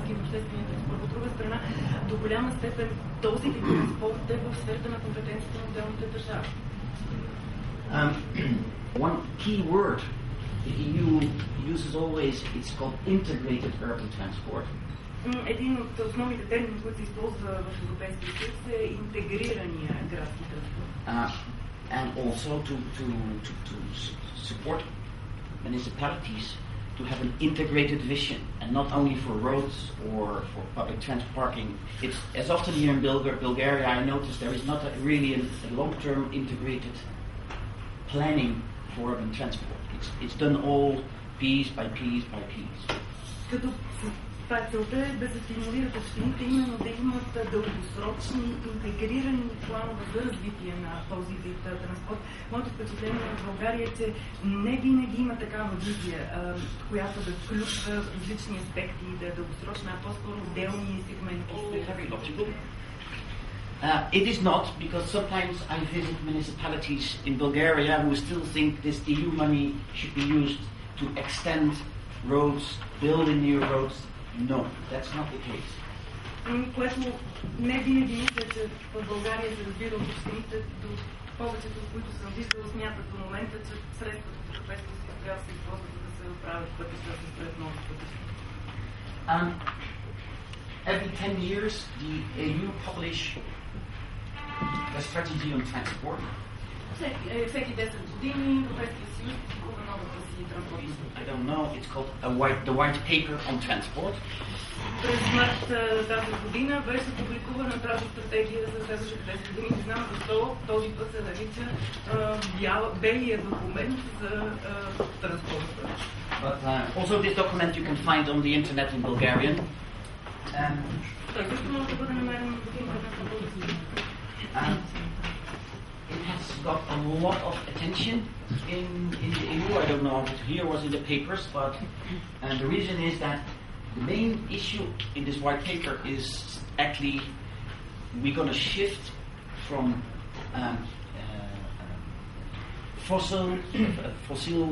връзки в обществения транспорт. От друга страна, до голяма степен този вид транспорт е в сферата на компетенциите на отделните държави. One key word the EU uses always, it's called integrated urban transport. Един от основните термини, които се използва в Европейския съюз, е интегрирания градски транспорт. And also to support municipalities to have an integrated vision, and not only for roads or for public transport parking. It's as often here in Bulgaria, I noticed there is not really a long-term integrated planning for urban transport. It's done all piece by piece by piece. Целта е да се стимулират общините именно да имат дългосрочни интегрирани планове за развитие на този вид транспорт. Моето впечатление в България е, че не винаги има такава визия, която да включва различни аспекти и да е дългосрочна, а по-скоро отделни сегменти. It is not, because sometimes I visit municipalities in Bulgaria who still think this EU money should be used to extend roads, build new roads. No, that's not the case. Което не винаги мисля, че в България се разбира от общините, до повечето, от които съм виждала, смятат до момента, че средствата от Европейския съюз трябва да се използват, за да се оправят пътища, да се строят нови пътища. Every 10 years, the EU publish a strategy on transport. Всеки 10 години Европейския съюз публикува новата си транспортна стратегия. I don't know, it's called the white paper on transport. През март тази година беше публикувана тази стратегия за следващите 10 години. Не знам защо този път се нарича белия документ за транспорта. But also this document you can find on the internet in Bulgarian. Той също може да бъде намерен в интернет на български. It has got a lot of attention in the EU. I don't know if it here was in the papers, but the reason is that the main issue in this white paper is actually we're going to shift from fossil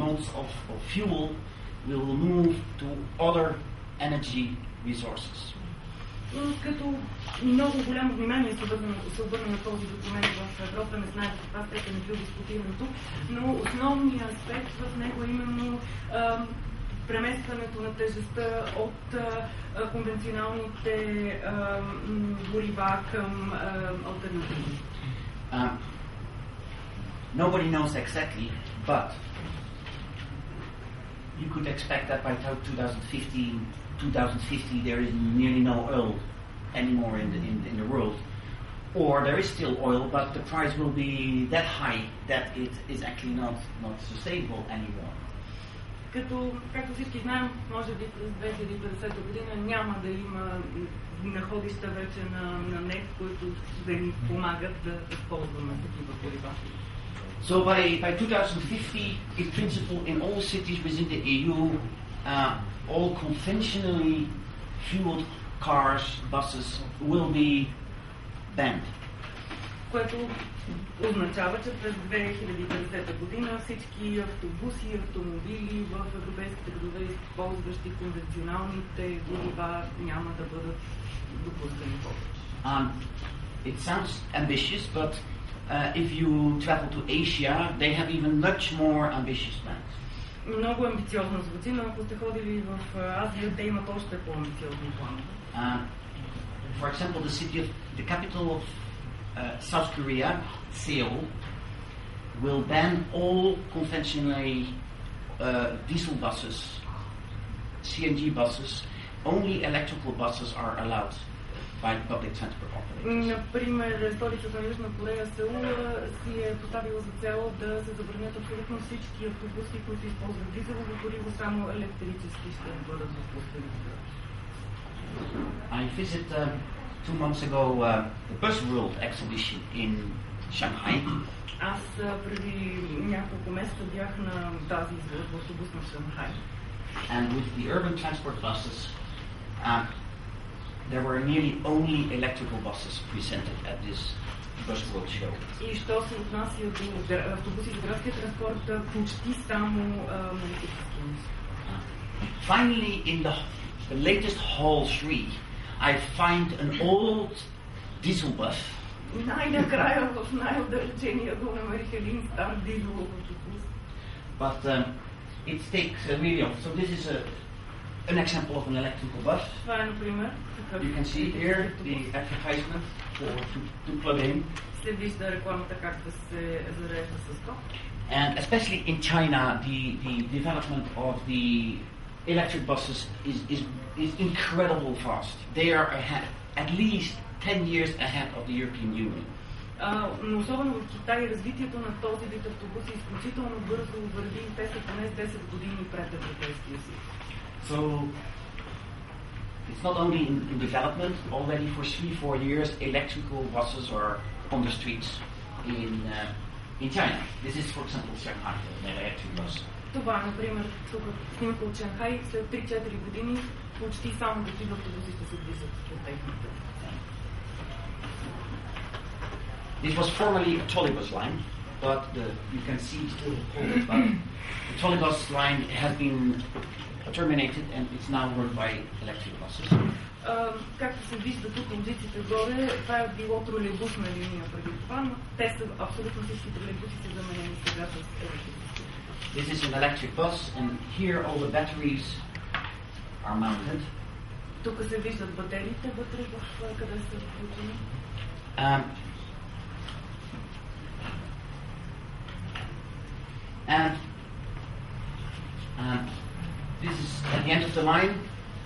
modes of fuel. We will move to other energy resources. Като много голямо внимание се обърна на този документ в Европа, не знае в каква степен е бил дискутиран тук, но основният аспект в него е именно преместването на тежестта от конвенционалните горива към алтернативи. Nobody knows exactly, but you could expect that by 2050 there is nearly no oil anymore in the world, or there is still oil, but the price will be that high that it is actually not sustainable anymore. Както всички знаем, може би през 2050 година няма да има находища вече на нефт, които да ни помагат да използваме такива горива. So by 2050, in principle, in all cities within the EU, all conventionally fueled cars, buses will be banned. Което означава, че през 2050 година всички автобуси и автомобили в европейските градове, използващи конвенционалните горива, няма да бъдат допускани повече. It sounds ambitious, but if you travel to Asia, they have even much more ambitious plans. Много амбициозно звучи, но ако сте ходили в Азия, те имат още по-амбициозни планове. For example, the capital of South Korea, Seoul, will ban all conventionally diesel buses, CNG buses. Only electrical buses are allowed by public transport operators. Например, столицата на Южна Корея, Сеул, си е поставила за цел да се забранят абсолютно всички автобуси, които използват дизелово гориво, само електрически ще бъдат допускани. I visited 2 months ago the Bus World exhibition in Shanghai. Аз преди няколко месеца бях на тази изложба автобусна в Шанхай. And with the urban transport buses, there were nearly only electrical buses presented at this Bus World show. И що се отнася до автобуси за градския транспорт, почти само електрически. Finally, in the the latest Hall 3, I find an old diesel bus. Най-накрая в най-отдалечения го намерих един стар дизелов автобус. But it takes really off. So this is an example of an electrical bus. Това е, например, You can see here the advertisement to plug in. се вижда рекламата как да се зарежда с ток. And especially in China, the development of the electric buses is incredibly fast. They are ahead, at least 10 years ahead of the European Union. Но особено в Китай развитието на този вид автобуси изключително бързо върви и те са поне 10 години пред Европейския съюз. So it's not only in development. Already for 3-4 years, electrical buses are on the streets in China. This is, for example, Shanghai, an electric bus. Това, например, тук снимка от Шанхай, след 3-4 години почти само такива автобуси ще се движат по техните. This was formerly a trolleybus line, but you can see still the trolleybus line has been terminated and it's now run by electric buses. Както се вижда тук позициите горе, това е било тролейбусна линия преди това, но те са абсолютно всички тролейбуси са заменени сега с електрически. This is an electric bus and here all the batteries are mounted. Тук се виждат батериите вътре, къде са включени. And this is at the end of the line.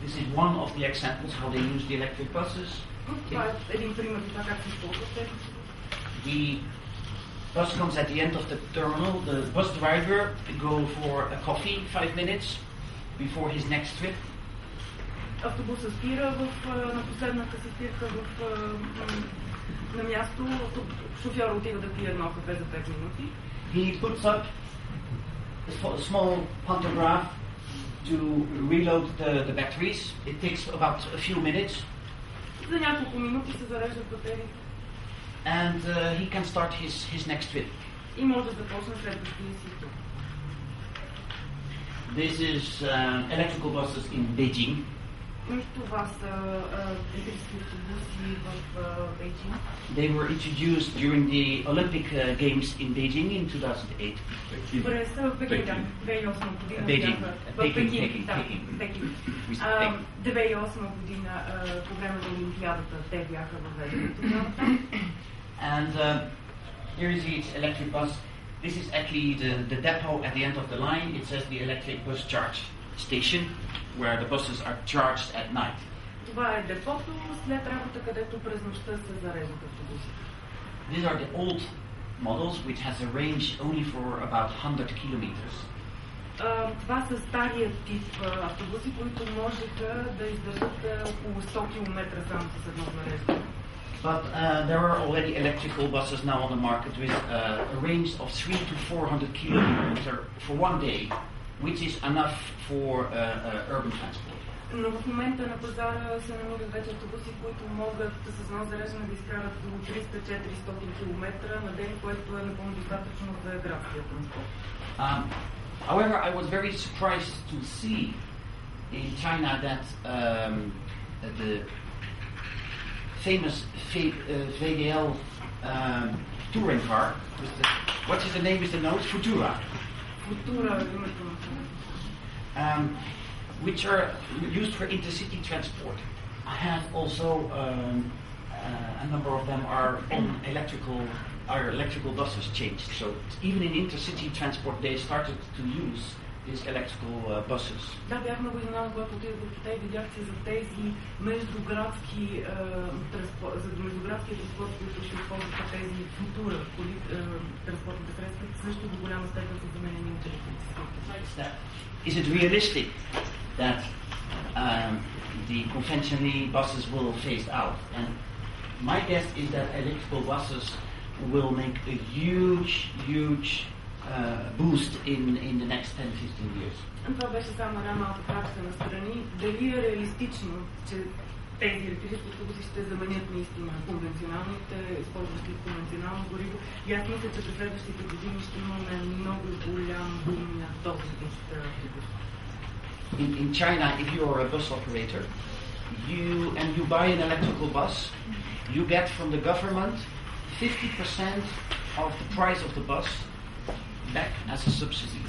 This is one of the examples how they use the electric buses. Това е един пример за това как се използват те. The bus comes at the end of the terminal. The bus driver go for a coffee 5 minutes before his next trip. Автобусът спира на последната си спирка на място. Шофьор отива да пие едно кафе за 5 минути. He puts up a small pantograph to reload the batteries. It takes about a few minutes. За няколко минути се зареждат батериите. And he can start his next trip. И може да започне следващия си тук. This is electrical buses in Beijing. Това са електрически автобуси в Бейджинг. They were introduced during the Olympic Games in Beijing in 2008. През 2008 година бяха в Пекин. 2008 година по време на Олимпиадата те бяха въведени тогава там. And here is the electric bus. This is actually the depot at the end of the line. It says the electric bus charge station, where the buses are charged at night. Това е депото след работа, където през нощта се зареждат автобуси. These are the old models, which has a range only for about 100 kilometers. Това са стария тип автобуси, които можеха да издържат около 100 км само с едно зареждане. But there are already electrical buses now on the market with a range of 300 to 400 kilometers for one day, which is enough for urban transport. Но в момента на пазара се намират вече автобуси, които могат с едно зареждане да изкарат до 300-400 км на ден, което е напълно достатъчно за градския транспорт. However, I was very surprised to see in China that the famous VDL touring car, what is the name is the note? Futura. Futura е името на това. Which are used for intercity transport. I have also a number of them are on electrical buses changed. So even in intercity transport, they started to use these electrical buses. Да, бях много изненадан, когато отидох в Китай и видях, че за тези междуградски транспорт, които ще използват тези футура, транспортните средства, също до голяма степен са заменени от електрически. Is it realistic that the conventionally buses will phase out? And my guess is that electrical buses will make a huge boost in the next 10-15 years. Това беше само една малка крачка на страни. Дали е реалистично, че тези електрически автобуси ще заменят наистина конвенционалните, използващи конвенционално гориво? И аз мисля, че през следващите години ще имаме много голям бум на този вид автобус. in China, if you are a bus operator, you buy an electrical bus, you get from the government 50% of the price of the bus back as a subsidy.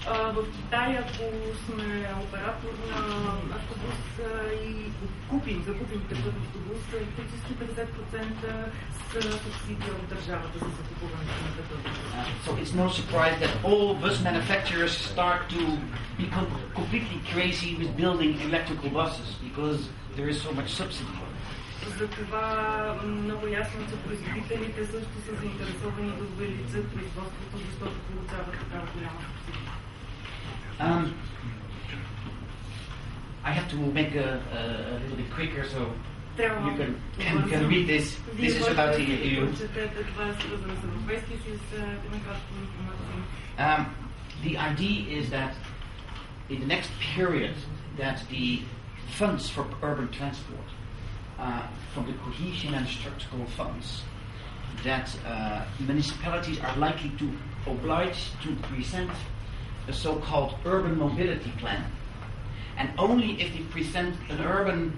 В Китай, ако сме оператор на автобус и закупим такъв автобус, практически 50% са субсидия от държавата за закупуването на такъв. So it's no surprise that all bus manufacturers start to become completely crazy with building electrical buses because there is so much subsidy. Затова много ясно, че производителите също са заинтересовани да увеличат производството, защото получават такава голяма субсидия. I have to make a little bit quicker, so you can read this. This is about the EU. The idea is that in the next period, that the funds for urban transport from the cohesion and structural funds, that municipalities are likely to oblige to present a so-called urban mobility plan, and only if they present an urban